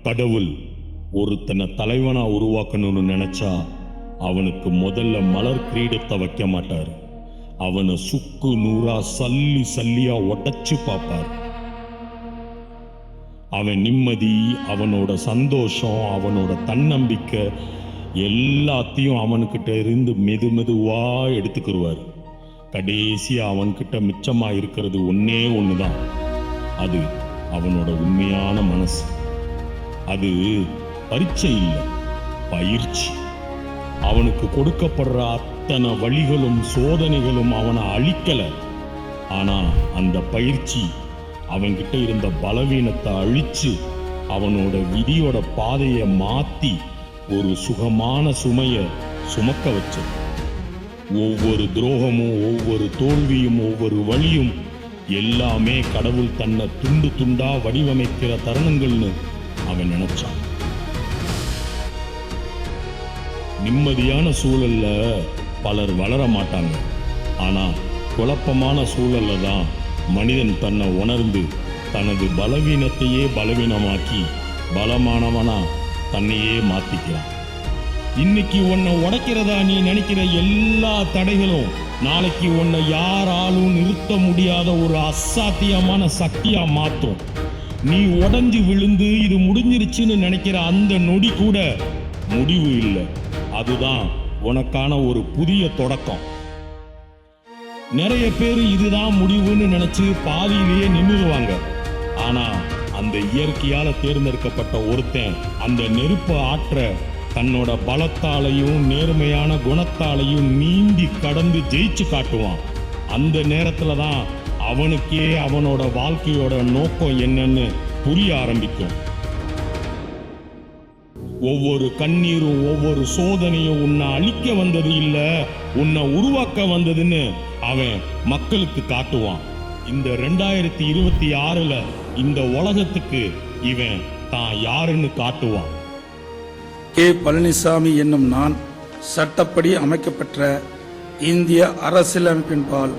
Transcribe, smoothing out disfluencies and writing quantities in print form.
கடவுள் ஒருத்தனை தலைவனா உருவாக்கணும்னு நினைச்சா அவனுக்கு முதல்ல மலர் கிரீடத்தை வைக்க மாட்டார். அவனை சுக்கு நூறா சல்லி சல்லியா உடைச்சு பார்ப்பார். அவன் நிம்மதி, அவனோட சந்தோஷம், அவனோட தன்னம்பிக்கை எல்லாத்தையும் அவன்கிட்ட இருந்து மெதுவா எடுத்துக்கிடுவார். கடைசியா அவன்கிட்ட மிச்சமா இருக்கிறது ஒன்னே ஒண்ணுதான், அது அவனோட உண்மையான மனசு. அது பரீட்சை இல்லை, பயிற்சி. அவனுக்கு கொடுக்கப்படுற அத்தனை வழிகளும் சோதனைகளும் அவனை அழிக்கல. ஆனா அந்த பயிற்சி அவன்கிட்ட இருந்த பலவீனத்தை அழிச்சு அவனோட விதியோட பாதையை மாத்தி ஒரு சுகமான சுமைய சுமக்க வச்சது. ஒவ்வொரு துரோகமும், ஒவ்வொரு தோல்வியும், ஒவ்வொரு வழியும் எல்லாமே கடவுள் தன்னை துண்டு துண்டா வடிவமைக்கிற தருணங்கள்னு அவன் நினைச்சான். நிம்மதியான சூழல்ல பலர் வளர மாட்டாங்க. ஆனா குழப்பமான சூழல்ல தான் மனிதன் தன்னை உணர்ந்து தனது பலவீனத்தையே பலவீனமாக்கி பலமானவனா தன்னையே மாத்திக்கிறான். இன்னைக்கு உன்னை உடைக்கிறதா நீ நினைக்கிற எல்லா தடைகளும் நாளைக்கு உன்னை யாராலும் நிறுத்த முடியாத ஒரு அசாத்தியமான சக்தியா மாற்றும். நீ உடைஞ்சு விழுந்து இது முடிஞ்சிருச்சுன்னு நினைக்கிற அந்த நொடி கூட முடிவு இல்லை, அதுதான் உனக்கான ஒரு புதிய தொடக்கம். நிறைய பேர் இதுதான் முடிவுன்னு நினைச்சு பாதியிலேயே நின்றுடுவாங்க. ஆனா அந்த இயற்கையால தேர்ந்தெடுக்கப்பட்ட ஒருத்தன் அந்த நெருப்பை ஆற்ற தன்னோட பலத்தாலையும் நேர்மையான குணத்தாலையும் நீந்தி கடந்து ஜெயிச்சு காட்டுவான். அந்த நேரத்துல தான் அவனுக்கே அவனோட வாழ்க்கையோட நோக்கம் என்னன்னு புரிய ஆரம்பிக்கும். ஒவ்வொரு கண்ணீரும் ஒவ்வொரு சோதனையும் உன்னை அழிக்க வந்தது இல்ல, உன்னை உருவாக்க வந்ததுன்னு அவன் மக்களுக்கு காட்டுவான். இந்த 2026ல இந்த உலகத்துக்கு இவன் தான் யாருன்னு காட்டுவான். கே. பழனிசாமி என்னும் நான் சட்டப்படி அமைக்கப்பட்ட இந்திய அரசியலமைப்பின்பால்